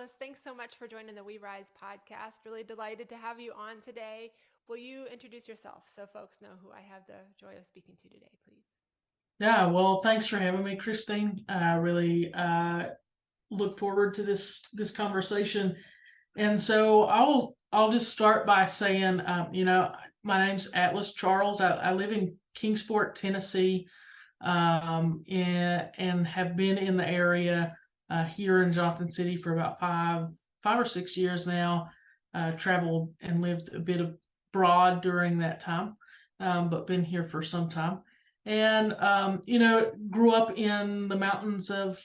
Atlas. Thanks so much for joining the We Rise podcast. Really delighted to have you on today. Will you introduce yourself so folks know who I have the joy of speaking to today, please? Yeah, well, thanks for having me, Christine. I really look forward to this conversation. And so I'll just start by saying, my name's Atlas Charles. I live in Kingsport, Tennessee, and have been in the area here in Johnson City for about five or 6 years now. Traveled and lived a bit abroad during that time, but been here for some time. And grew up in the mountains of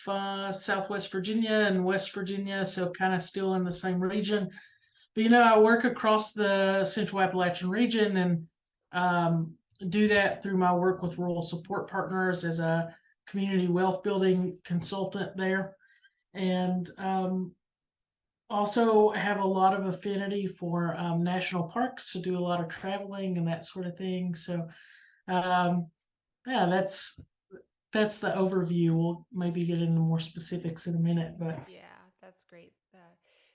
Southwest Virginia and West Virginia, so kind of still in the same region. But I work across the Central Appalachian region and do that through my work with Rural Support Partners as a community wealth building consultant there. And also have a lot of affinity for national parks to do a lot of traveling and that sort of thing. So, um, yeah, that's the overview. We'll maybe get into more specifics in a minute, but Yeah, that's great.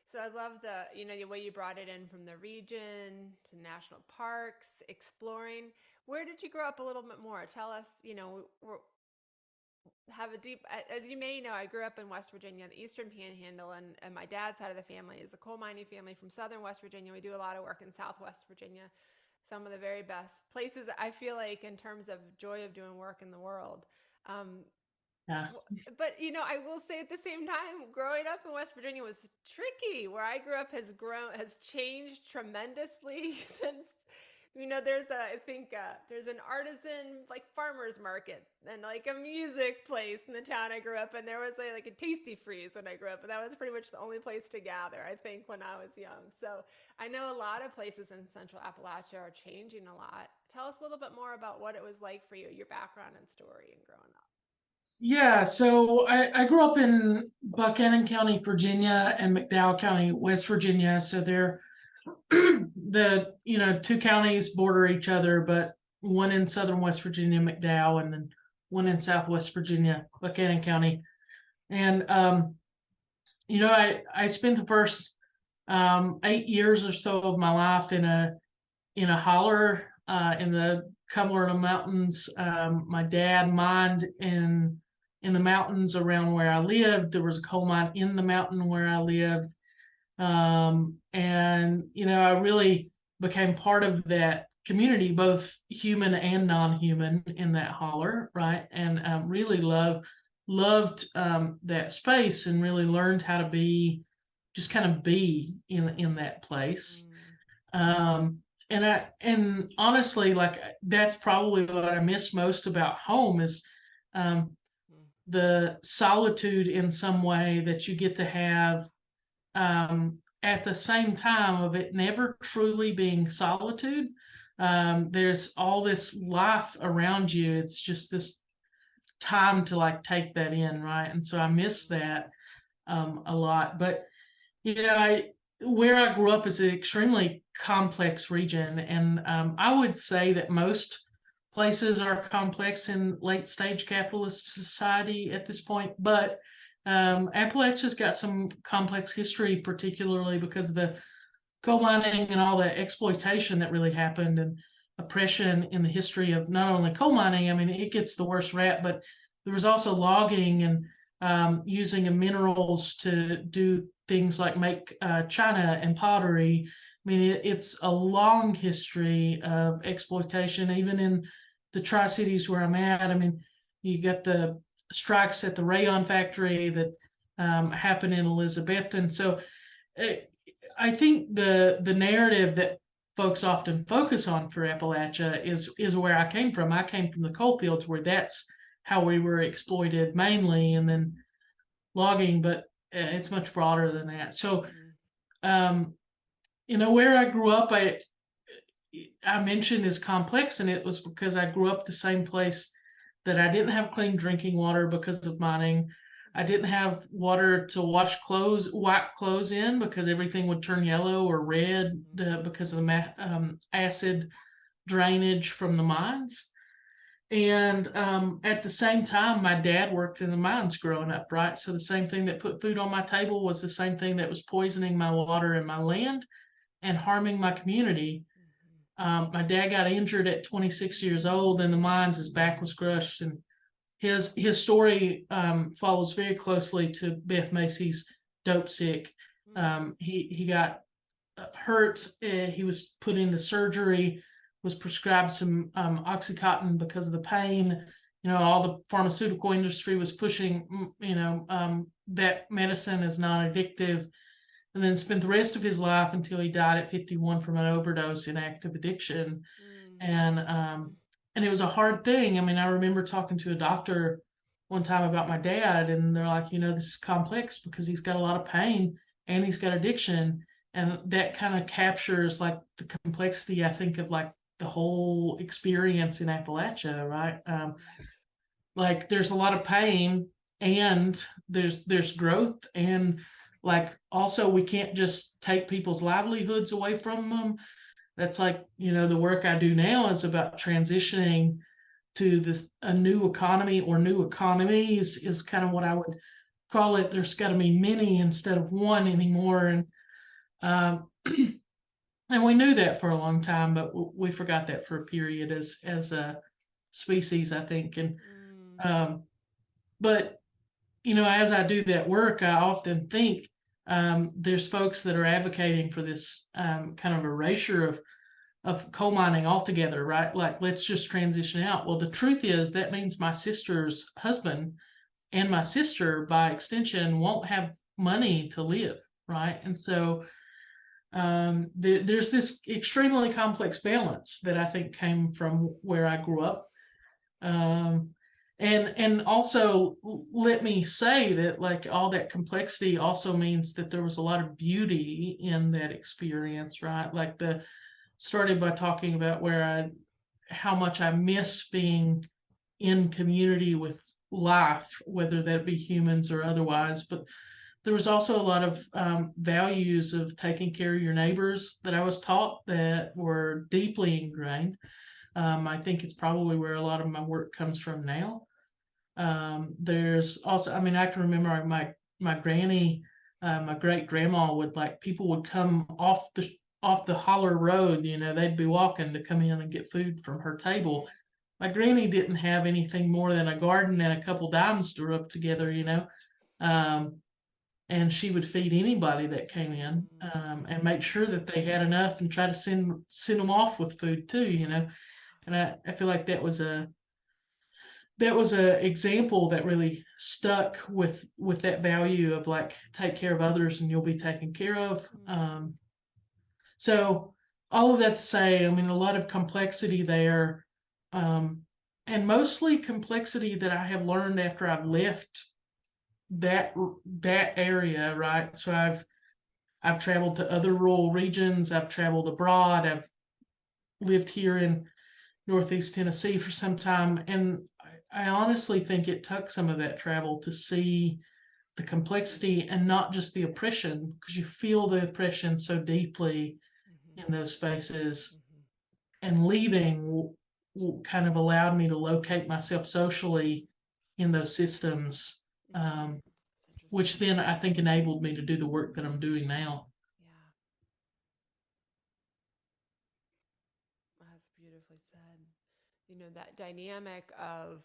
So I love the way you brought it in from the region to national parks, exploring. Where did you grow up a little bit more? Tell us, have a deep, as you may know, I grew up in West Virginia, the Eastern Panhandle, and my dad's side of the family is a coal mining family from Southern West Virginia. We do a lot of work in Southwest Virginia, some of the very best places I feel like in terms of joy of doing work in the world. Um, yeah. but I will say at the same time, growing up in West Virginia was tricky. Where I grew up has changed tremendously since. There's I think there's an artisan like farmers market and like a music place in the town I grew up in. There was like a Tasty Freeze when I grew up, but that was pretty much the only place to gather, I think, when I was young. So I know a lot of places in Central Appalachia are changing a lot. Tell us a little bit more about what it was like for you, your background and story, and growing up. Yeah, so I grew up in Buchanan County, Virginia, and McDowell County, West Virginia. So they're the two counties border each other, but one in southern West Virginia, McDowell, and then one in southwest Virginia, Buchanan County. And I spent the first 8 years or so of my life in a holler in the Cumberland Mountains. My dad mined in the mountains around where I lived. There was a coal mine in the mountain where I lived. And I really became part of that community, both human and non-human in that holler, right? And really loved that space and really learned how to be just kind of be in that place. Mm. And honestly, like that's probably what I miss most about home is um, Mm. the solitude in some way that you get to have at the same time of it never truly being solitude. There's all this life around you. It's just this time to like take that in, right? And so I miss Mm. that a lot. But I where I grew up is an extremely complex region, and I would say that most places are complex in late stage capitalist society at this point. But Appalachia's got some complex history, particularly because of the coal mining and all the exploitation that really happened and oppression in the history of not only coal mining. I mean, it gets the worst rap, but there was also logging and using of minerals to do things like make china and pottery. I mean, it's a long history of exploitation, even in the Tri Cities where I'm at. I mean, you get the strikes at the rayon factory that happened in Elizabeth, and so it, I think the narrative that folks often focus on for Appalachia is where I came from. I came from the coal fields where that's how we were exploited mainly, and then logging, but it's much broader than that. So, Mm. um, where I grew up, I mentioned is complex, and it was because I grew up the same place that I didn't have clean drinking water because of mining. I didn't have water to wash clothes, wipe clothes in because everything would turn yellow or red Mm. because of the acid drainage from the mines. And at the same time, my dad worked in the mines growing up, right? So the same thing that put food on my table was the same thing that was poisoning my water and my land and harming my community. Mm-hmm. My dad got injured at 26 years old in the mines. His back was crushed, and his story follows very closely to Beth Macy's Dope Sick. He got hurt. He was put into surgery. Was prescribed some OxyContin because of the pain. You know, all the pharmaceutical industry was pushing, that medicine is non-addictive, and then spent the rest of his life until he died at 51 from an overdose in active addiction. And and it was a hard thing. I mean, I remember talking to a doctor one time about my dad, and they're like, this is complex because he's got a lot of pain and he's got addiction, and that kind of captures like the complexity, I think, of like the whole experience in Appalachia, right? Like there's a lot of pain, and there's growth, and like also we can't just take people's livelihoods away from them. That's like, the work I do now is about transitioning to this a new economy, or new economies is kind of what I would call it. There's got to be many instead of one anymore. And um, and we knew that for a long time, but we forgot that for a period as a species, I think. And um, but as I do that work, I often think there's folks that are advocating for this kind of erasure of coal mining altogether, right? Like, let's just transition out. Well, the truth is that means my sister's husband and my sister, by extension, won't have money to live, right? And so there's this extremely complex balance that I think came from where I grew up. Um, and also, let me say that like all that complexity also means that there was a lot of beauty in that experience, right? Like the started by talking about how much I miss being in community with life, whether that be humans or otherwise. But there was also a lot of values of taking care of your neighbors that I was taught that were deeply ingrained. I think it's probably where a lot of my work comes from now. There's also, I mean, I can remember my granny, my great grandma would like people would come off the holler road. They'd be walking to come in and get food from her table. My granny didn't have anything more than a garden and a couple dimes to rub together. Um, and she would feed anybody that came in, and make sure that they had enough, and try to send them off with food too. And I feel like that was a example that really stuck with that value of like take care of others and you'll be taken care of. So all of that to say, I mean, a lot of complexity there, um, and mostly complexity that I have learned after I've left that that area, right? So I've traveled to other rural regions, I've traveled abroad, I've lived here in Northeast Tennessee for some time, and I honestly think it took some of that travel to see the complexity and not just the oppression, because you feel the oppression so deeply in those spaces. And leaving kind of allowed me to locate myself socially in those systems, which then I think enabled me to do the work that I'm doing now. Yeah, that's beautifully said. That dynamic of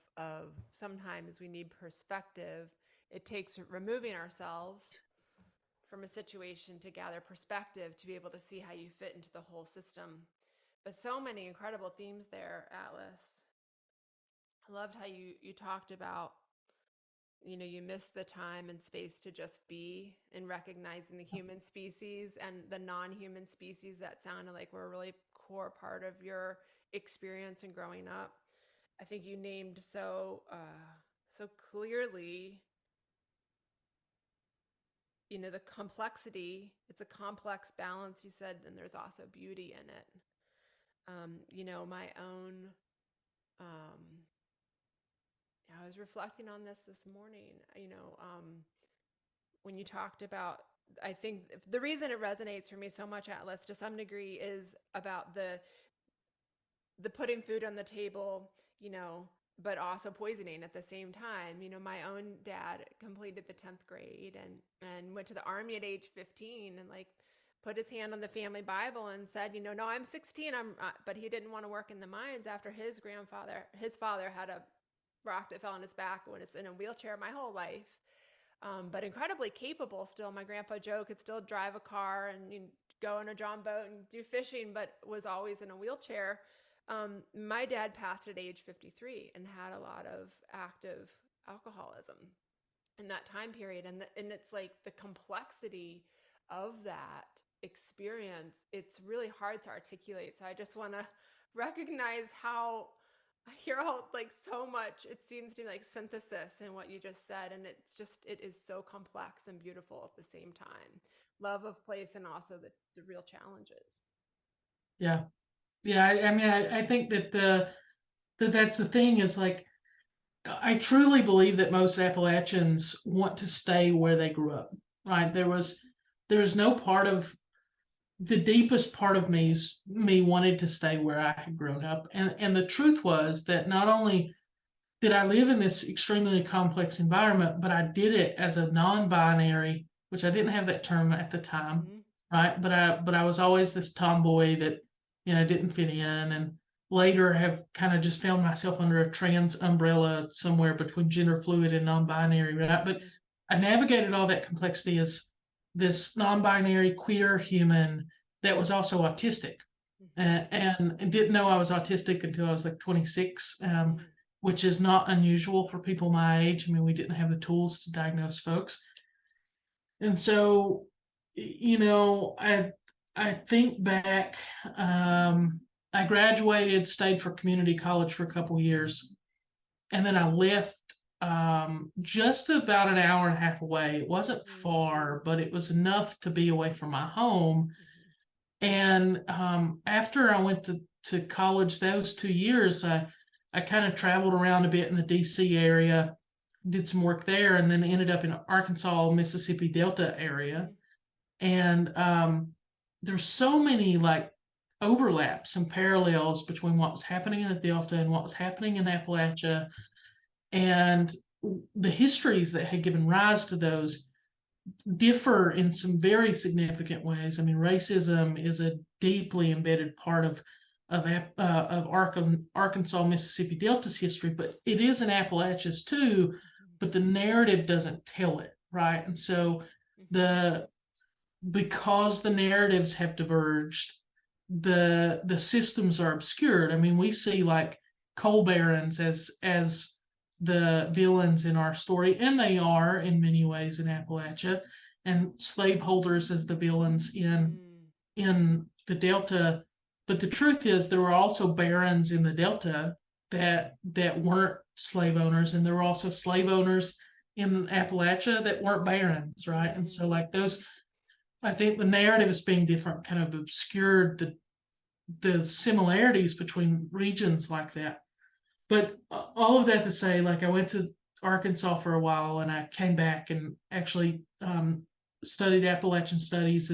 sometimes we need perspective. It takes removing ourselves from a situation to gather perspective to be able to see how you fit into the whole system. But so many incredible themes there, Atlas. I loved how you talked about, you miss the time and space to just be, and recognizing the human species and the non-human species that sounded like were a really core part of your experience in growing up. I think you named so clearly, the complexity. It's a complex balance, you said, and there's also beauty in it. My own, um, I was reflecting on this morning, when you talked about, I think the reason it resonates for me so much, Atlas, to some degree, is about the putting food on the table, but also poisoning at the same time. My own dad completed the 10th grade and went to the army at age 15 and like put his hand on the family Bible and said, no, I'm 16. But he didn't want to work in the mines after his father had a rock that fell on his back and was in a wheelchair my whole life. But incredibly capable still. My grandpa Joe could still drive a car and go on a John boat and do fishing, but was always in a wheelchair. My dad passed at age 53 and had a lot of active alcoholism in that time period. And it's like the complexity of that experience, it's really hard to articulate. So I just want to recognize how I hear all like so much, it seems to be like synthesis in what you just said. And it is so complex and beautiful at the same time. Love of place and also the real challenges. Yeah. Yeah. I mean, I think that's the thing is like, I truly believe that most Appalachians want to stay where they grew up. Right? There's no part of the deepest part of me wanted to stay where I had grown up. And the truth was that not only did I live in this extremely complex environment, but I did it as a non-binary, which I didn't have that term at the time, Mm-hmm. right? But I was always this tomboy that, didn't fit in, and later have kind of just found myself under a trans umbrella somewhere between gender fluid and non-binary, right? But Mm-hmm. I navigated all that complexity as this non-binary queer human that was also autistic, and didn't know I was autistic until I was like 26, Mm-hmm. which is not unusual for people my age. I mean, we didn't have the tools to diagnose folks, and so I think back. I graduated, stayed for community college for a couple years, and then I left just about an hour and a half away. It wasn't far, but it was enough to be away from my home. And after I went to college, those 2 years, I kind of traveled around a bit in the DC area, did some work there, and then ended up in Arkansas, Mississippi Delta area. And there's so many like overlaps and parallels between what was happening in the Delta and what was happening in Appalachia, and the histories that had given rise to those differ in some very significant ways. I mean, racism is a deeply embedded part of Arkansas, Mississippi Delta's history, but it is in Appalachia's too. But the narrative doesn't tell it, right? And so the because the narratives have diverged, the systems are obscured. I mean, we see like coal barons as the villains in our story, and they are in many ways in Appalachia, and slaveholders as the villains in the Delta. But the truth is, there were also barons in the Delta that weren't slave owners, and there were also slave owners in Appalachia that weren't barons, right? And so, like those, I think the narrative as being different kind of obscured the similarities between regions like that. But all of that to say, like I went to Arkansas for a while, and I came back and actually studied Appalachian studies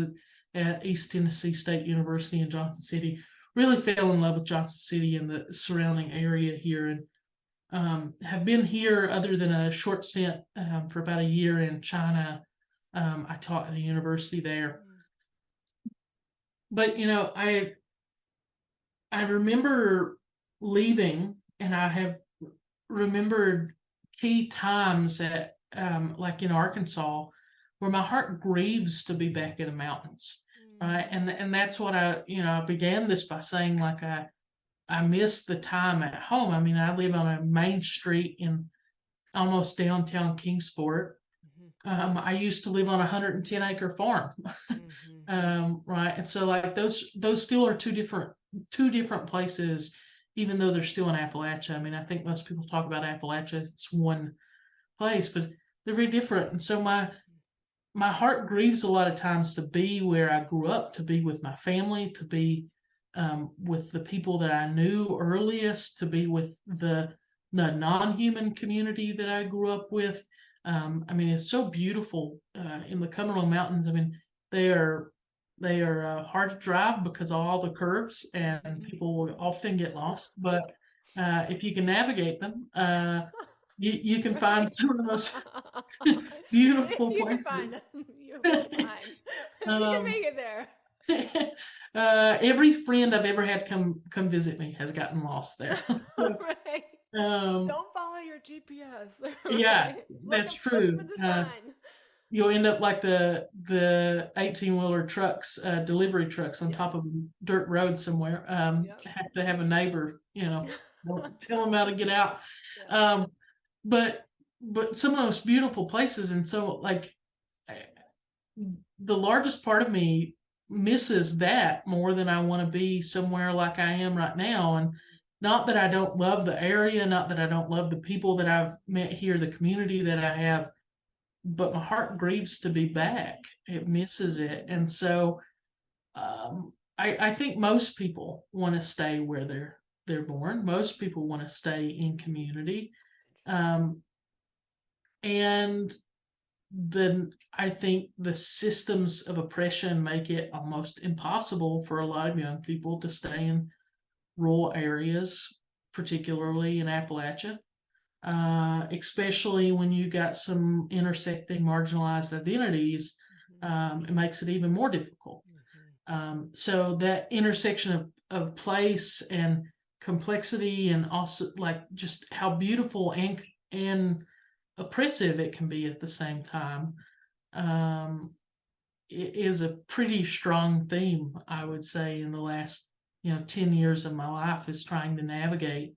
at East Tennessee State University in Johnson City. Really fell in love with Johnson City and the surrounding area here, and have been here other than a short stint for about a year in China. I taught at a university there. But I remember leaving, and I have remembered key times at like in Arkansas where my heart grieves to be back in the mountains, right? And that's what I began this by saying, like I miss the time at home. I mean, I live on a main street in almost downtown Kingsport. I used to live on a 110-acre farm, right? And so like those still are two different places, even though they're still in Appalachia. I mean, I think most people talk about Appalachia as it's one place, but they're very different. And so my heart grieves a lot of times to be where I grew up, to be with my family, to be with the people that I knew earliest, to be with the non-human community that I grew up with. I mean, it's so beautiful in the Cumberland Mountains. I mean, they are hard to drive because of all the curves, and people will often get lost. But If you can navigate them, you can find Right. some of the most If beautiful you can find places. them, you will find. If you can um, make it there. every friend I've ever had come visit me has gotten lost there. Right. um, Don't follow your GPS. yeah, Right. that's Look for true. the sign. You'll end up like the 18-wheeler trucks, delivery trucks on Yep. top of a dirt road somewhere. Yep. Have to have a neighbor, don't tell them how to get out. Yep. Um, but some of those beautiful places, and so like the largest part of me misses that more than I want to be somewhere like I am right now. And not that I don't love the area, not that I don't love the people that I've met here, the community that I have, but my heart grieves to be back. It misses it. And so I think most people want to stay where they're born. Most people want to stay in community. Um, and then I think the systems of oppression make it almost impossible for a lot of young people to stay in rural areas, particularly in Appalachia, especially when you got some intersecting marginalized identities. It makes it even more difficult. So that intersection of place and complexity, and also like just how beautiful and oppressive it can be at the same time, um, is a pretty strong theme, I would say, in the last 10 years of my life, is trying to navigate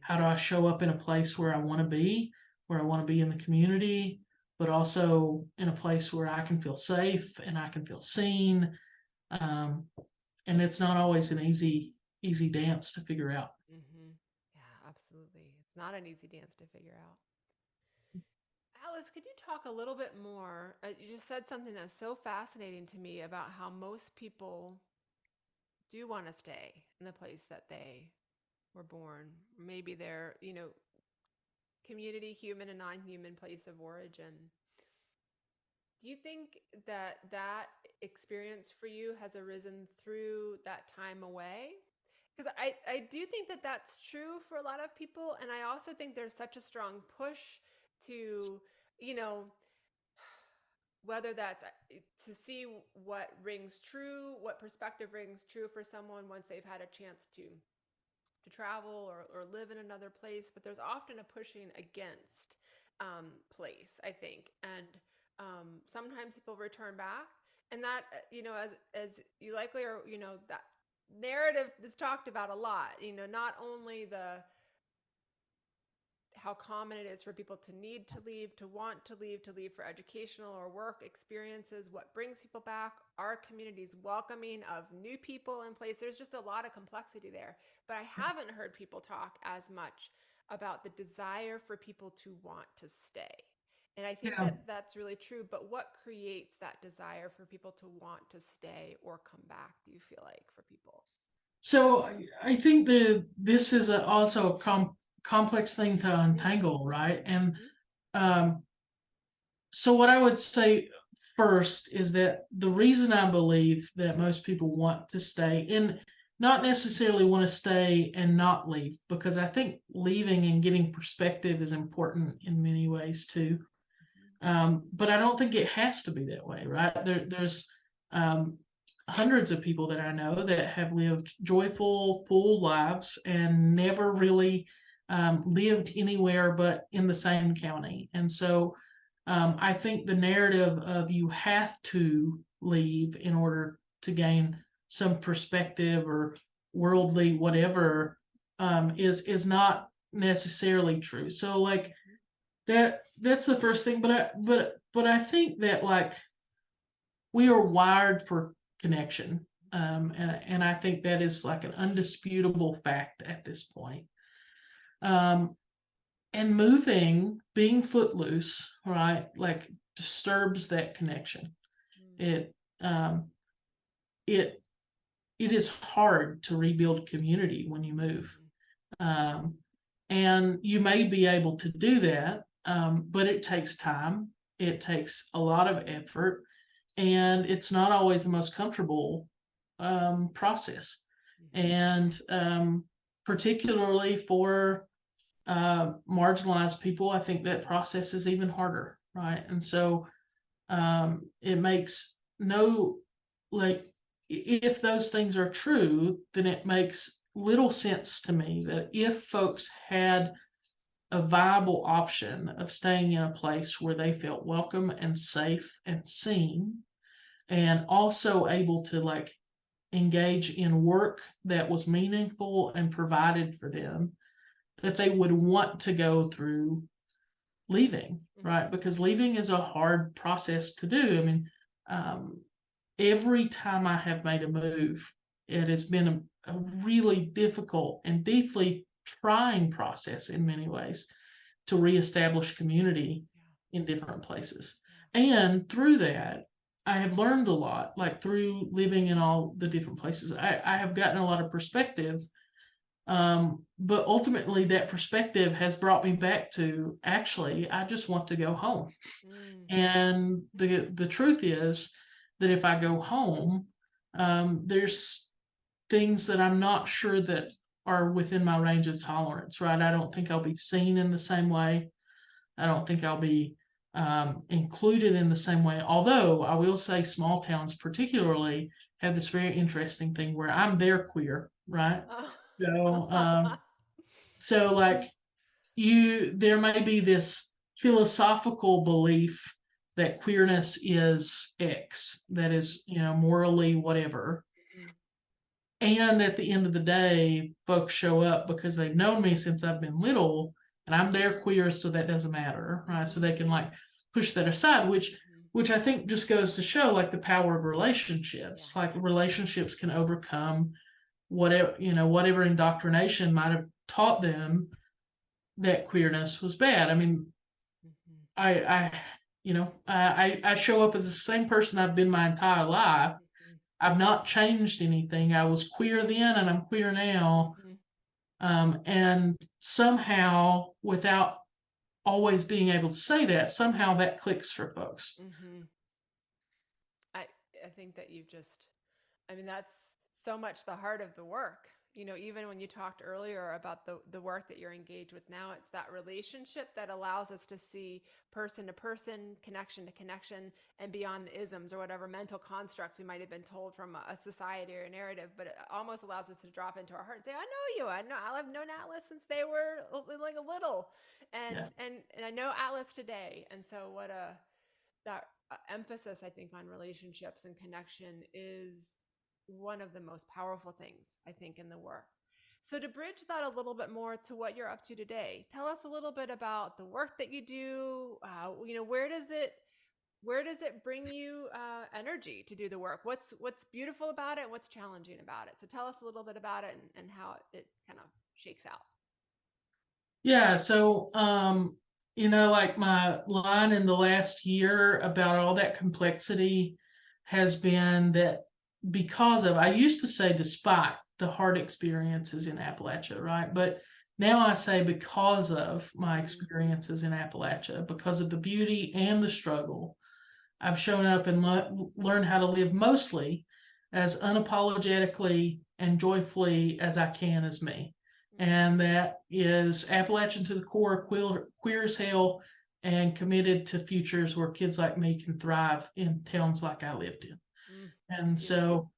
how do I show up in a place where I want to be, where I want to be in the community, but also in a place where I can feel safe and I can feel seen. Um, and it's not always an easy dance to figure out. Yeah, absolutely. It's not an easy dance to figure out. Alice, could you talk a little bit more? You just said something that's so fascinating to me about how most people do want to stay in the place that they were born. Maybe their, community, human and non-human place of origin. Do you think that that experience for you has arisen through that time away? Because I do think that that's true for a lot of people. And I also think there's such a strong push to, you know, whether that's to see what rings true, what perspective rings true for someone once they've had a chance to travel or live in another place, but there's often a pushing against place, I think. And sometimes people return back. And that, as you likely are, that narrative is talked about a lot, not only the how common it is for people to need to leave, to want to leave for educational or work experiences, what brings people back, our community's welcoming of new people in place. There's just a lot of complexity there. But I haven't heard people talk as much about the desire for people to want to stay. And I think Yeah. that that's really true. But what creates that desire for people to want to stay or come back, do you feel like, for people? So I think that this is also a complex thing to untangle, right? And Mm-hmm. um, so what I would say first is that the reason I believe that most people want to stay, and not necessarily want to stay and not leave, because I think leaving and getting perspective is important in many ways too. But I don't think it has to be that way, right? There's um, hundreds of people that I know that have lived joyful, full lives and never really lived anywhere but in the same county. And so I think the narrative of you have to leave in order to gain some perspective or worldly whatever is not necessarily true. So like that's the first thing. But I think that like we are wired for connection. And I think that is like an undisputable fact at this point. Um, and moving, being footloose, right, like disturbs that connection. It um, it it is hard to rebuild community when you move, um, and you may be able to do that, but it takes time. It takes a lot of effort, and it's not always the most comfortable process. And particularly for marginalized people, I think that process is even harder, right? And so it makes no, like, if those things are true, then it makes little sense to me that if folks had a viable option of staying in a place where they felt welcome and safe and seen, and also able to like engage in work that was meaningful and provided for them, that they would want to go through leaving, right? Because leaving is a hard process to do. I mean, um, every time I have made a move, it has been a really difficult and deeply trying process in many ways to reestablish community in different places. And through that, I have learned a lot, like through living in all the different places. I have gotten a lot of perspective. But ultimately, that perspective has brought me back to actually, I just want to go home. Mm. And the truth is that if I go home, there's things that I'm not sure that are within my range of tolerance, right? I don't think I'll be seen in the same way. I don't think I'll be included in the same way. Although I will say small towns particularly have this very interesting thing where I'm their queer, right? Oh. So so like there may be this philosophical belief that queerness is X, that is, morally whatever. Mhm. And at the end of the day, folks show up because they've known me since I've been little, and I'm their queer, so that doesn't matter, right? So they can like push that aside, which I think just goes to show like the power of Yeah. relationships. Like relationships can overcome whatever indoctrination might have taught them that queerness was bad. I mean, Mhm. I show up as the same person I've been my entire life. Mhm. I've not changed anything. I was queer then and I'm queer now. Mhm. And somehow, without always being able to say that, somehow that clicks for folks. Mhm. I I think that you just, I mean, that's so much the heart of the work. Even when you talked earlier about the work that you're engaged with now, it's that relationship that allows us to see person to person, connection to connection, and beyond the isms or whatever mental constructs we might have been told from a society or a narrative. But it almost allows us to drop into our heart and say, "I know you. I've known Atlas since they were like a little, Yeah. and I know Atlas today." And so, what a that emphasis, I think, on relationships and connection is one of the most powerful things, I think, in the work. So to bridge that a little bit more to what you're up to today, tell us a little bit about the work that you do. Where does it bring you energy to do the work? What's beautiful about it? What's challenging about it? So tell us a little bit about it and how it kind of shakes out. Yeah. So, like my line in the last year about all that complexity has been that because of, I used to say despite the hard experiences in Appalachia, right? But now I say because of my Mm-hmm. experiences in Appalachia, because of the beauty and the struggle, I've shown up and learned how to live mostly as unapologetically and joyfully as I can as me. And that is Appalachian to the core, queer as hell, and committed to futures where kids like me can thrive in towns like I lived in. Mm-hmm. And Beautiful.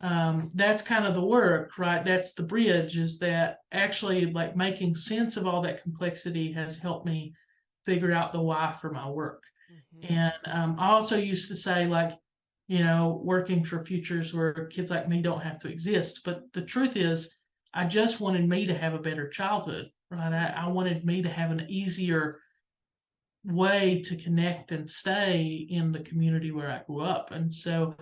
so that's kind of the work, right? That's the bridge, is that actually like making sense of all that complexity has helped me figure out the why for my work. Mm-hmm. And I also used to say, like, working for futures where kids like me don't have to exist. But the truth is, I just wanted me to have a better childhood, right? I wanted me to have an easier way to connect and stay in the community where I grew up. And so,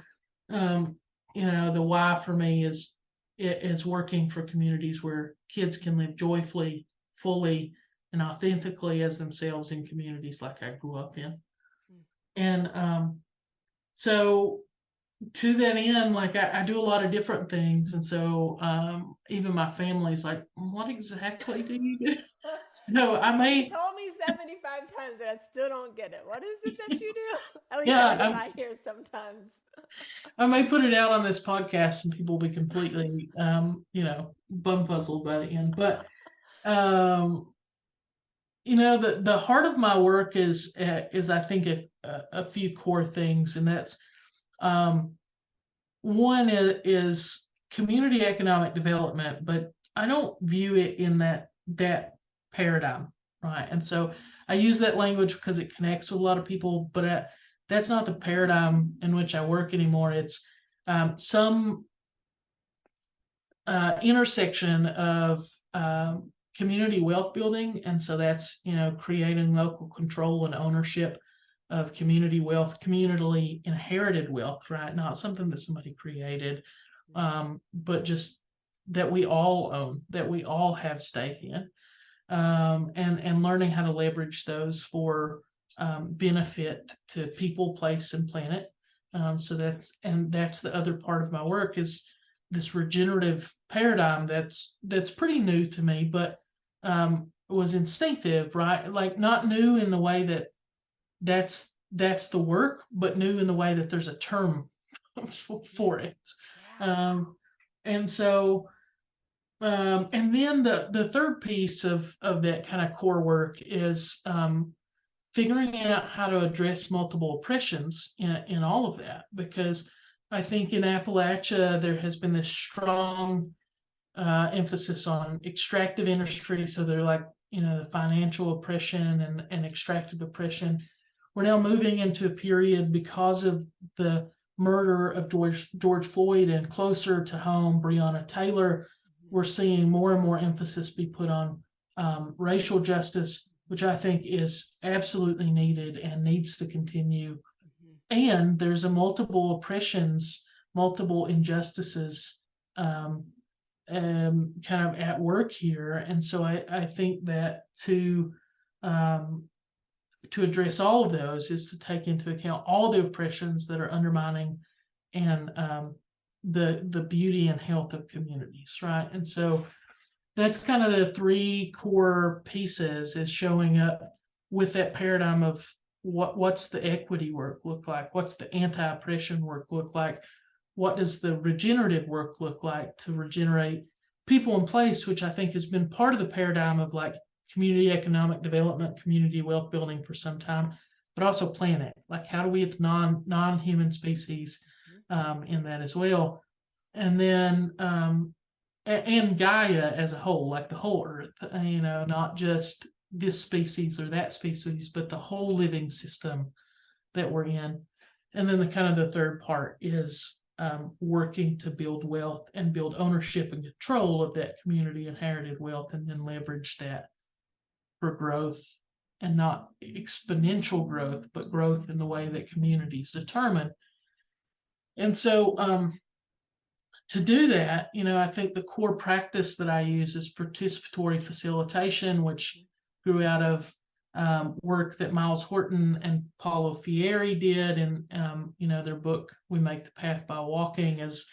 um, the why for me is working for communities where kids can live joyfully, fully, and authentically as themselves in communities like I grew up in. Mm-hmm. And so to that end, like I do a lot of different things, and so even my family's like, "What exactly do you do?" So I You may, told me 75 times and I still don't get it. What is it that you do? At least that's what yeah, I hear sometimes. I may put it out on this podcast, and people will be completely, bumfuzzled by the end. But um, the heart of my work is I think a few core things, and that's um, one is community economic development, but I don't view it in that paradigm, right? And so I use that language because it connects with a lot of people, but that's not the paradigm in which I work anymore. It's some intersection of community wealth building, and so that's creating local control and ownership of community wealth, communally inherited wealth, right? Not something that somebody created, but just that we all own, that we all have stake in, and learning how to leverage those for benefit to people, place, and planet. So that's the other part of my work is this regenerative paradigm that's pretty new to me, but was instinctive, right? Like not new in the way that that's the work, but new in the way that there's a term for it. Yeah. Um, and so, and then the third piece of that kind of core work is figuring out how to address multiple oppressions in all of that, because I think in Appalachia there has been this strong emphasis on extractive industry. So they're like, the financial oppression and extractive oppression. We're now moving into a period because of the murder of George Floyd and closer to home, Breonna Taylor. We're seeing more and more emphasis be put on racial justice, which I think is absolutely needed and needs to continue. And there's a multiple oppressions, multiple injustices kind of at work here. And so I think that to address all of those is to take into account all the oppressions that are undermining and the beauty and health of communities, right? And so that's kind of the three core pieces is showing up with that paradigm of what's the equity work look like, what's the anti-oppression work look like, what does the regenerative work look like to regenerate people in place, which I think has been part of the paradigm of like community economic development, community wealth building for some time, but also planet. Like how do we get non-human species in that as well? And then and Gaia as a whole, like the whole Earth, not just this species or that species, but the whole living system that we're in. And then the kind of the third part is working to build wealth and build ownership and control of that community inherited wealth, and then leverage that for growth, and not exponential growth, but growth in the way that communities determine. And so to do that, I think the core practice that I use is participatory facilitation, which grew out of work that Miles Horton and Paulo Fieri did, and their book "We Make the Path by Walking" is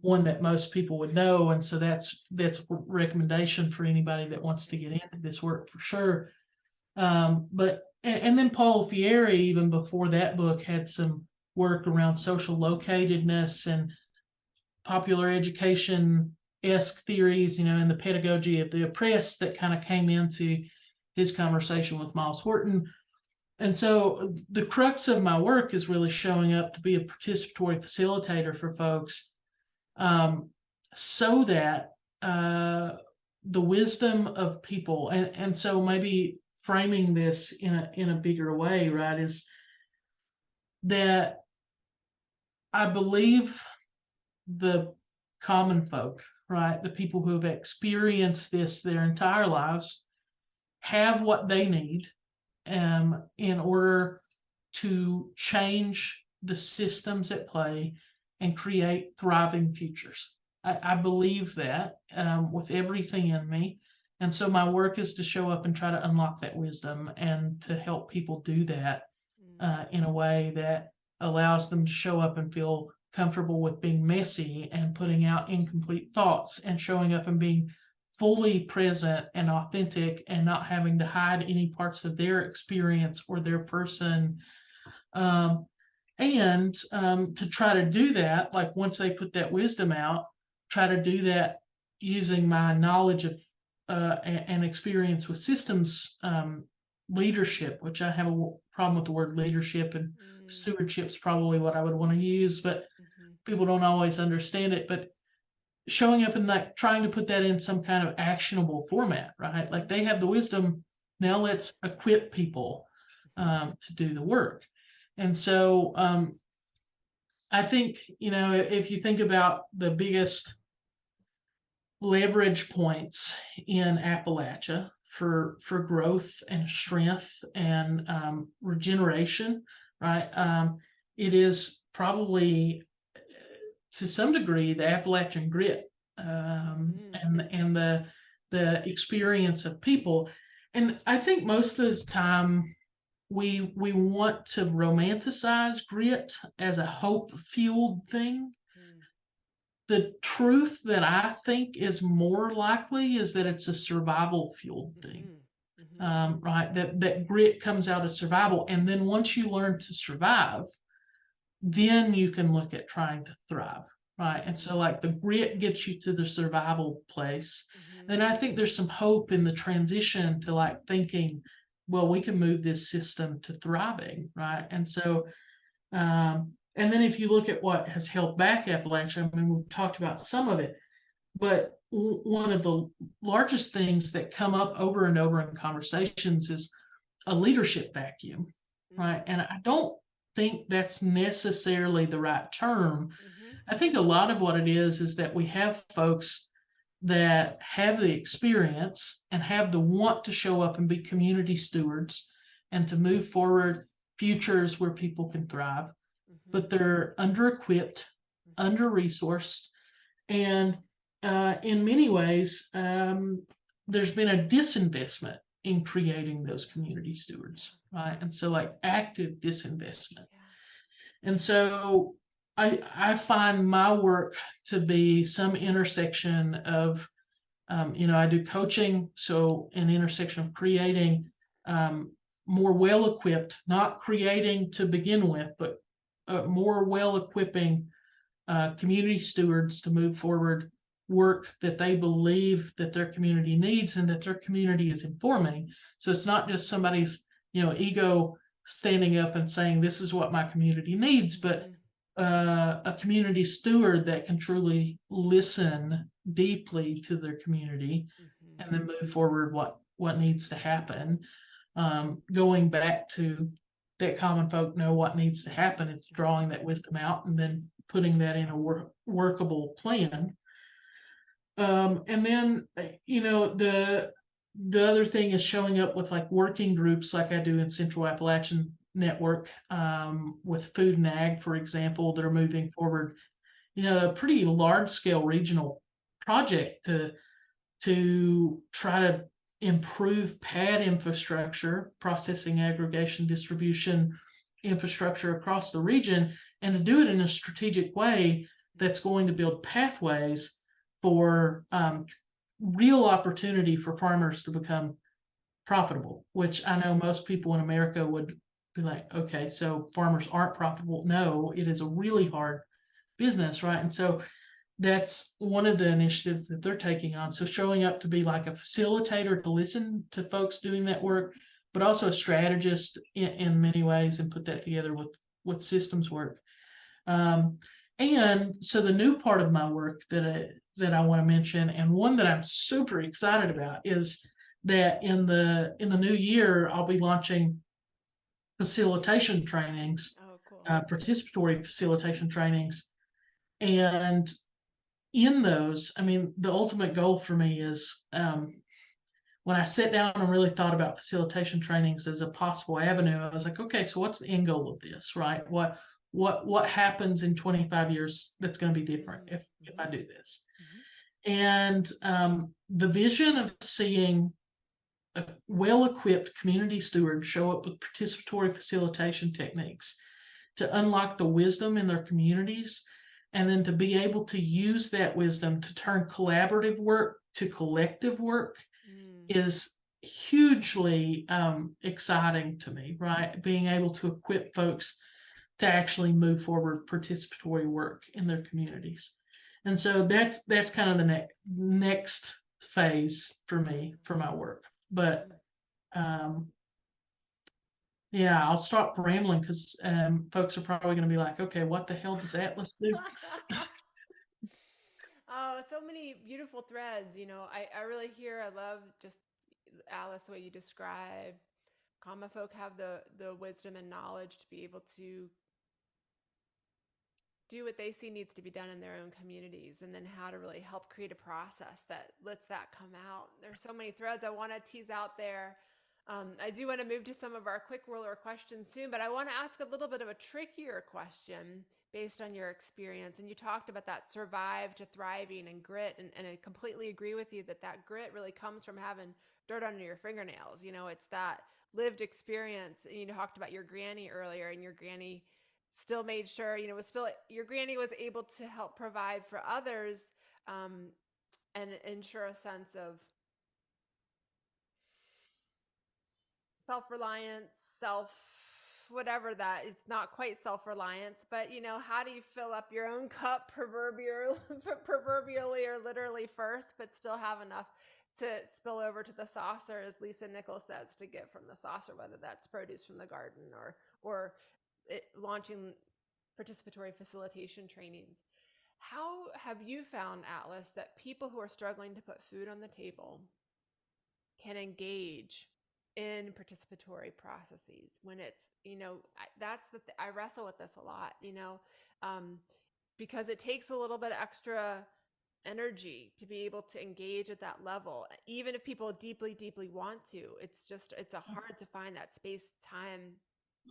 one that most people would know, and so that's a recommendation for anybody that wants to get into this work for sure. But then Paulo Fieri, even before that book, had some work around social locatedness and popular education-esque theories, in the pedagogy of the oppressed that kind of came into his conversation with Miles Horton. And so the crux of my work is really showing up to be a participatory facilitator for folks, so that the wisdom of people, and so maybe framing this in a bigger way, right, is that I believe the common folk, right, the people who have experienced this their entire lives, have what they need in order to change the systems at play and create thriving futures. I believe that with everything in me. And so my work is to show up and try to unlock that wisdom and to help people do that in a way that allows them to show up and feel comfortable with being messy and putting out incomplete thoughts and showing up and being fully present and authentic and not having to hide any parts of their experience or their person. To try to do that, like once they put that wisdom out, try to do that using my knowledge of and experience with systems leadership, which I have a problem with the word leadership, and stewardship's probably what I would want to use, but people don't always understand it. But showing up and like trying to put that in some kind of actionable format, right? Like they have the wisdom, now let's equip people to do the work. And so I think, if you think about the biggest leverage points in Appalachia for growth and strength and regeneration, right? It is probably to some degree the Appalachian grit and the experience of people. And I think most of the time we want to romanticize grit as a hope-fueled thing. The truth that I think is more likely is that it's a survival-fueled thing, right? That grit comes out of survival, and then once you learn to survive, then you can look at trying to thrive, right? And so like the grit gets you to the survival place. Then I think there's some hope in the transition to like thinking, well, we can move this system to thriving, right? And so, and then if you look at what has held back Appalachia, I mean, we've talked about some of it, but one of the largest things that come up over and over in conversations is a leadership vacuum, right? And I don't think that's necessarily the right term. I think a lot of what it is that we have folks that have the experience and have the want to show up and be community stewards and to move forward futures where people can thrive, but they're under-equipped, under-resourced, and in many ways, there's been a disinvestment in creating those community stewards, right? And so like active disinvestment. And so I find my work to be some intersection of, I do coaching, so an intersection of creating more well-equipped, not creating to begin with, but more well-equipping community stewards to move forward work that they believe that their community needs and that their community is informing. So it's not just somebody's, ego standing up and saying, this is what my community needs, but a community steward that can truly listen deeply to their community and then move forward what needs to happen. Going back to that common folk know what needs to happen, it's drawing that wisdom out and then putting that in a workable plan. And then, the other thing is showing up with like working groups like I do in Central Appalachian Network with food and ag, for example, that are moving forward, a pretty large scale regional project to try to improve pad infrastructure, processing, aggregation, distribution infrastructure across the region, and to do it in a strategic way that's going to build pathways for real opportunity for farmers to become profitable, which I know most people in America would be like, okay, so farmers aren't profitable. No, it is a really hard business, right? And so that's one of the initiatives that they're taking on. So showing up to be like a facilitator to listen to folks doing that work, but also a strategist in many ways and put that together with systems work. And so the new part of my work that I want to mention, and one that I'm super excited about, is that in the new year, I'll be launching facilitation trainings, participatory facilitation trainings. And in those, I mean, the ultimate goal for me is when I sat down and really thought about facilitation trainings as a possible avenue, I was like, okay, so what's the end goal of this, right? What happens in 25 years that's going to be different if I do this? And the vision of seeing a well-equipped community steward show up with participatory facilitation techniques to unlock the wisdom in their communities and then to be able to use that wisdom to turn collaborative work to collective work Mm. is hugely exciting to me, right? Being able to equip folks to actually move forward participatory work in their communities. And so that's kind of the next phase for me for my work. But um, yeah, I'll stop rambling because folks are probably going to be like, okay, what the hell does Atlas do? Oh, so many beautiful threads. I really hear, I love just Alice, the way you describe common folk have the wisdom and knowledge to be able to do what they see needs to be done in their own communities, and then how to really help create a process that lets that come out. There's so many threads I want to tease out there. I do want to move to some of our quick whirler questions soon, but I want to ask a little bit of a trickier question based on your experience. And you talked about that survive to thriving and grit, and I completely agree with you that that grit really comes from having dirt under your fingernails. It's that lived experience. And you talked about your granny earlier, and your granny still made sure, was still, your granny was able to help provide for others, um, and ensure a sense of self-reliance, self whatever. That it's not quite self-reliance, but how do you fill up your own cup proverbially or literally first, but still have enough to spill over to the saucer, as Lisa Nichols says, to get from the saucer, whether that's produce from the garden or launching participatory facilitation trainings. How have you found, Atlas, that people who are struggling to put food on the table can engage in participatory processes when it's, I wrestle with this a lot, um, because it takes a little bit extra energy to be able to engage at that level, even if people deeply, deeply want to. It's a hard to find that space, time,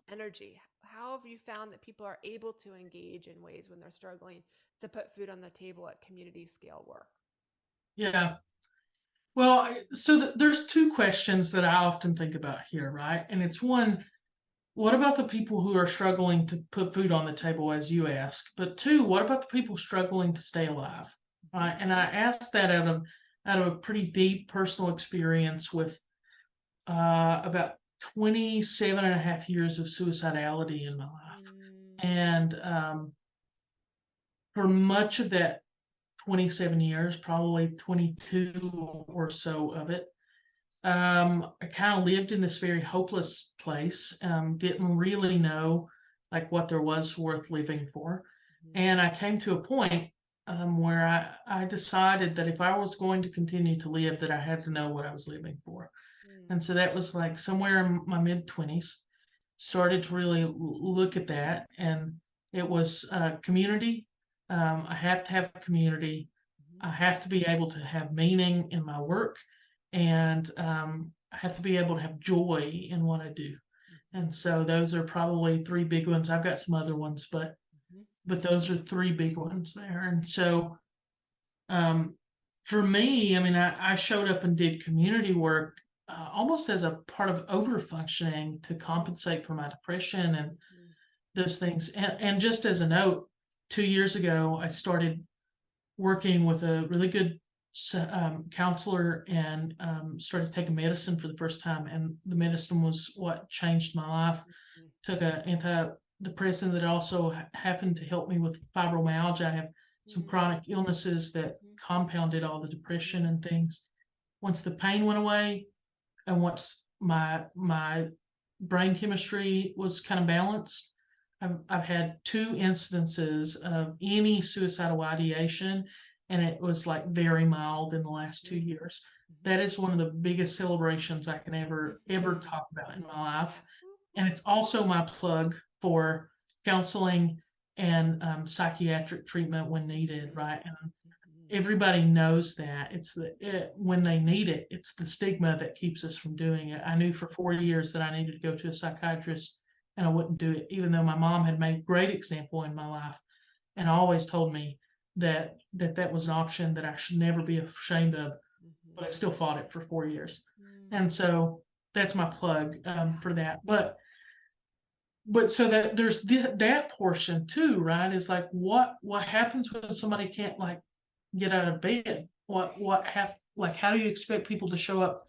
energy. How have you found that people are able to engage in ways when they're struggling to put food on the table at community scale work? Yeah. Well, so there's two questions that I often think about here, right? And it's one, what about the people who are struggling to put food on the table, as you ask? But two, what about the people struggling to stay alive? Right? And I asked that out of a pretty deep personal experience with about 27 and a half years of suicidality in my life. Mm, And for much of that 27 years, probably 22 or so of it, I kind of lived in this very hopeless place, didn't really know like what there was worth living for. mhm, And I came to a point where I decided that if I was going to continue to live, that I had to know what I was living for. mm, And so that was like somewhere in my mid 20s, started to really look at that. And it was community. I have to have a community. mhm, I have to be able to have meaning in my work, and I have to be able to have joy in what I do. And mhm, so those are probably three big ones. I've got some other ones, mhm, but those are three big ones there. And so um, for me, I mean, I showed up and did community work almost as a part of over functioning to compensate for my depression and mhm, those things. And just as a note, 2 years ago, I started working with a really good counselor and started taking medicine for the first time. And the medicine was what changed my life. mhm, Took an antidepressant that also happened to help me with fibromyalgia. I have some mhm, chronic illnesses that mhm, compounded all the mhm, depression and things. Once the pain went away, and once my brain chemistry was kind of balanced, I've had two instances of any suicidal ideation, and it was like very mild in the last 2 years. mhm, That is one of the biggest celebrations I can ever mhm. talk about in my life, and Woo-hoo. it's also my plug for counseling and psychiatric treatment when needed. Mhm, Right, and mhm, everybody knows that when they need it, it's the stigma that keeps us from doing it. I knew for 4 years that I needed to go to a psychiatrist, and I wouldn't do it, even though my mom had made a great example in my life and always told me that was an option that I should never be ashamed of. mhm, But I still fought it for 4 years, mhm. and so that's my plug Yeah. for that. But but so that there's that portion too, right? Is like what happens when somebody can't like get out of bed? What have like how do you expect people to show up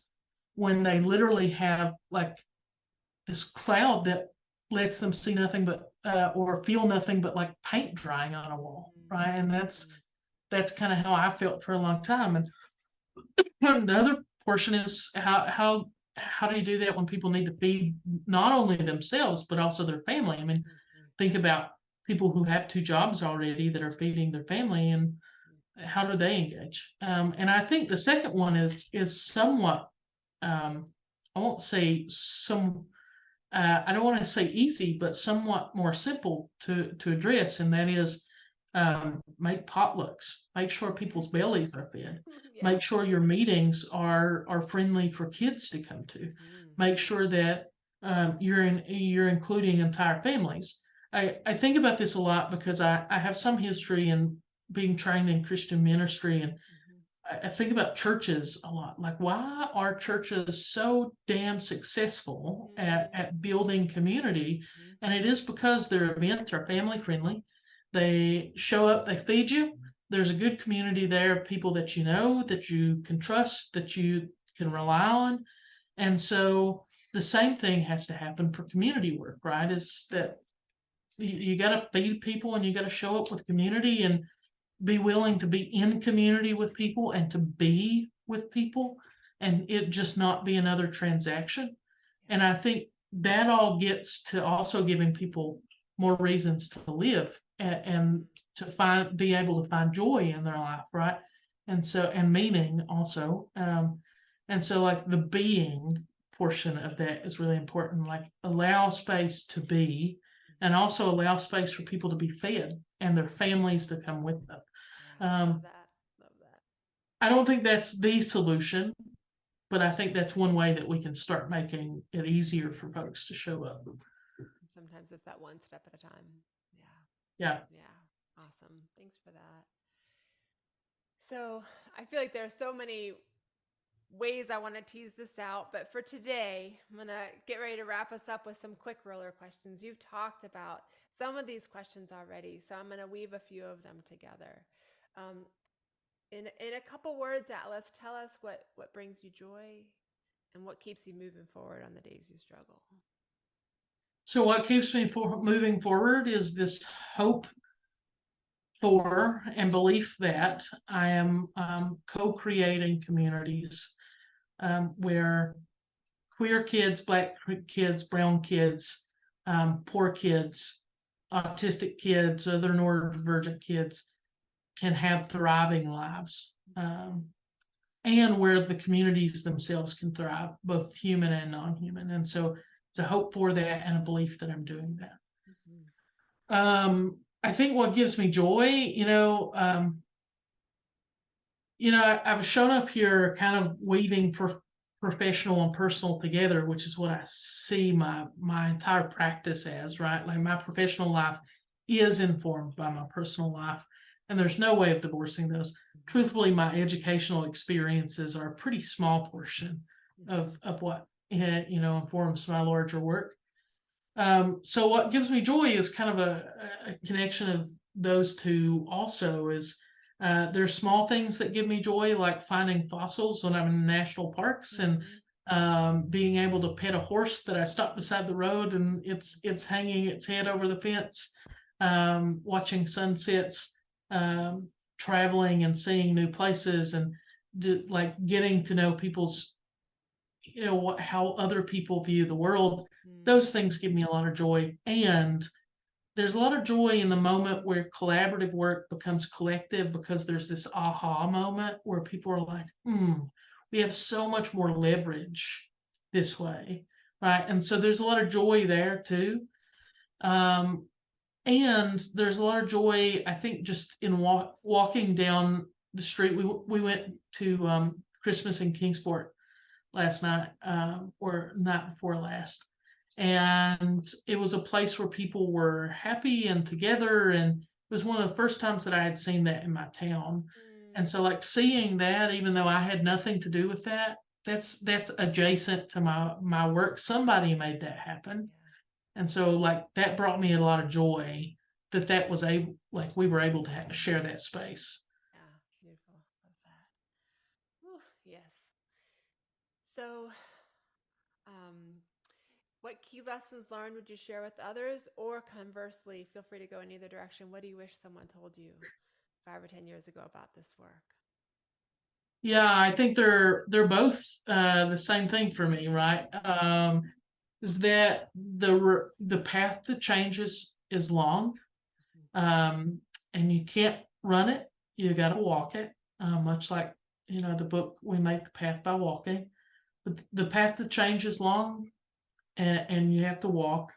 when they literally have like this cloud that lets them see nothing but or feel nothing but like paint drying on a wall, right? And that's kind of how I felt for a long time. And the other portion is how do you do that when people need to feed not only themselves but also their family? I mean, think about people who have two jobs already that are feeding their family, and how do they engage? And I think the second one is somewhat I won't say some I don't want to say easy, but somewhat more simple to address, and that is make potlucks, make sure people's bellies are fed, Yeah. make sure your meetings are friendly for kids to come to, make sure that you're including entire families. I think about this a lot because I have some history in being trained in Christian ministry, and I think about churches a lot. Like, why are churches so damn successful at building community? And it is because their events are family friendly. They show up, they feed you. There's a good community there of people that you know, that you can trust, that you can rely on. And so the same thing has to happen for community work, right? Is that you got to feed people and you got to show up with community and be willing to be in community with people and to be with people and it just not be another transaction. And I think that all gets to also giving people more reasons to live and to be able to find joy in their life, right? And so, and meaning also. And so, like, the being portion of that is really important. Like, allow space to be, and also allow space for people to be fed and their families to come with them. Yeah, love Um, that. Love that. I don't think that's the solution, but I think that's one way that we can start making it easier for folks to show up. Sometimes it's that one step at a time. Yeah. Yeah. Yeah. Awesome. Thanks for that. So I feel like there are so many ways I want to tease this out, but for today, I'm going to get ready to wrap us up with some quick roller questions. You've talked about some of these questions already, so I'm going to weave a few of them together. Um, in a couple words, Atlas, tell us what brings you joy and what keeps you moving forward on the days you struggle. So what keeps me moving forward is this hope for and belief that I am co-creating communities where queer kids, black kids, brown kids, poor kids, autistic kids, other neurodivergent kids can have thriving lives, and where the communities themselves can thrive, both human and non-human. And so it's a hope for that and a belief that I'm doing that. I think what gives me joy, I've shown up here kind of weaving professional and personal together, which is what I see my entire practice as, right? Like, my professional life is informed by my personal life, and there's no way of divorcing those. Truthfully, my educational experiences are a pretty small portion of what informs my larger work. So what gives me joy is kind of a connection of those two. Also, is there's small things that give me joy, like finding fossils when I'm in national parks and being able to pet a horse that I stopped beside the road and it's hanging its head over the fence, watching sunsets, traveling and seeing new places, and like getting to know people's, how other people view the world. Those things give me a lot of joy. And there's a lot of joy in the moment where collaborative work becomes collective, because there's this aha moment where people are like, we have so much more leverage this way, right? And so there's a lot of joy there too. And there's a lot of joy, I think, just in walking down the street. We went to Christmas in Kingsport last night, or night before last. And it was a place where people were happy and together. And it was one of the first times that I had seen that in my town. And so, like, seeing that, even though I had nothing to do with that, that's adjacent to my work. Somebody made that happen. And so like that brought me a lot of joy that was able, like we were able to share that space. Yeah, beautiful. Love that. Ooh, yes. So, um, what key lessons learned would you share with others? Or conversely, feel free to go in either direction. What do you wish someone told you 5 or 10 years ago about this work? Yeah, I think they're both the same thing for me, right? Is that the path to change is long, um, and you can't run it. You got to walk it, much like the book "We Make the Path by Walking." But the path to change is long, and you have to walk.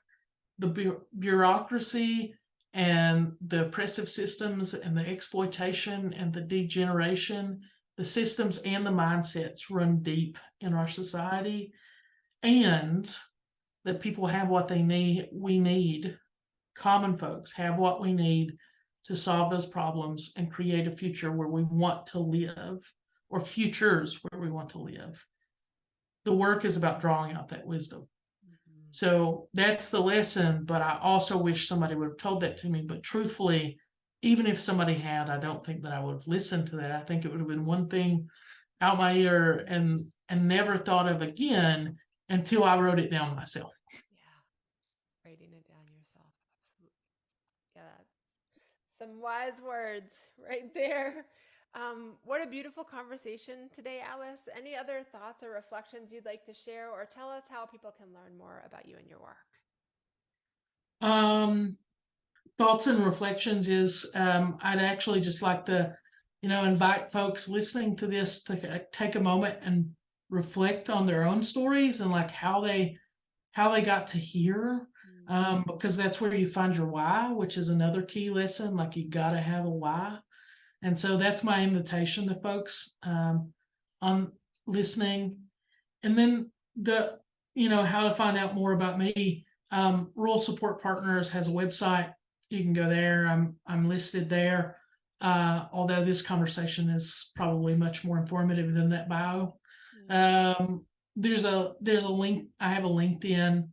The bureaucracy and the oppressive systems and the exploitation and the degeneration, the systems and the mindsets run deep in our society, and that people have what they need. We need, common folks have what we need to solve those problems and create a future where we want to live, or futures where we want to live. The work is about drawing out that wisdom. Mm-hmm. So that's the lesson, but I also wish somebody would have told that to me. But truthfully, even if somebody had, I don't think that I would have listened to that. I think it would have been one thing out my ear and never thought of again until I wrote it down myself. Yeah, writing it down yourself. Absolutely. Yeah, that's some wise words right there. What a beautiful conversation today, Alice. Any other thoughts or reflections you'd like to share, or tell us how people can learn more about you and your work? Um, Thoughts and reflections is I'd actually just like to, invite folks listening to this to take a moment and reflect on their own stories and like how they got to here, because that's where you find your why, which is another key lesson. Like you got to have a why, and so that's my invitation to folks on listening. And then how to find out more about me. Rural Support Partners has a website. You can go there. I'm listed there. Although this conversation is probably much more informative than that bio. Mm-hmm. Um, there's a link. I have a LinkedIn.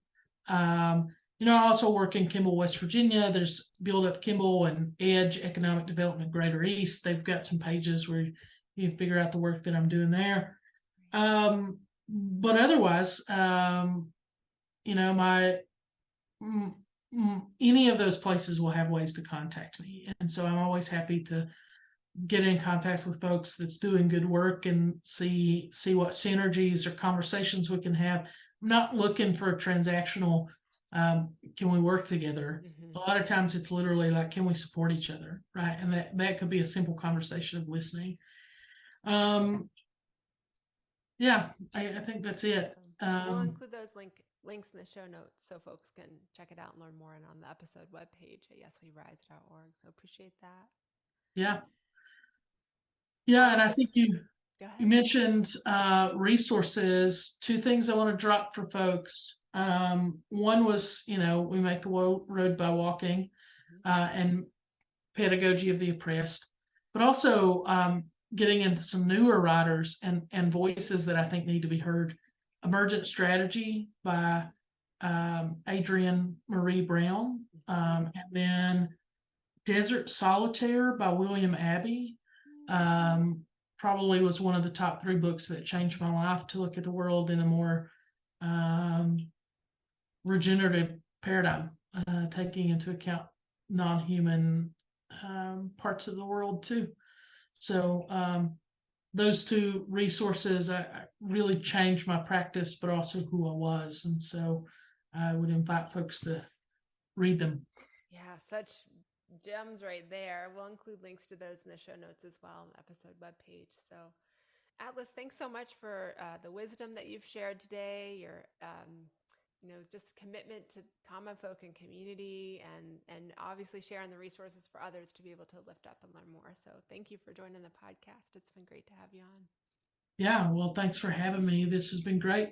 Um, I also work in Kimball, West Virginia. There's Build Up Kimball and Edge Economic Development Greater East. They've got some pages where you can figure out the work that I'm doing there. But otherwise, my any of those places will have ways to contact me, and so I'm always happy to get in contact with folks that's doing good work and see what synergies or conversations we can have. I'm not looking for a transactional. Can we work together? Mm-hmm. A lot of times it's literally like, can we support each other, right? And that could be a simple conversation of listening. Yeah, I think that's it. Awesome. We'll include those links in the show notes so folks can check it out and learn more and on the episode webpage at yeswerise.org. So appreciate that. Yeah, yeah, and Alice, I it's think you go ahead. mentioned resources. Two things I want to drop for folks. One was, we make the road by walking, and pedagogy of the oppressed, but also getting into some newer writers and voices that I think need to be heard. Emergent Strategy by Adrienne Marie Brown, and then Desert Solitaire by William Abbey. Um, Probably was one of the top 3 books that changed my life to look at the world in a more um, regenerative paradigm, taking into account non-human parts of the world too. So those 2 resources I really changed my practice, but also who I was, and so I would invite folks to read them. Yeah, such gems right there. We'll include links to those in the show notes as well on the episode webpage. So, Atlas, thanks so much for the wisdom that you've shared today. Your, just commitment to common folk and community, and obviously sharing the resources for others to be able to lift up and learn more. So, thank you for joining the podcast. It's been great to have you on. Yeah, well, thanks for having me. This has been great.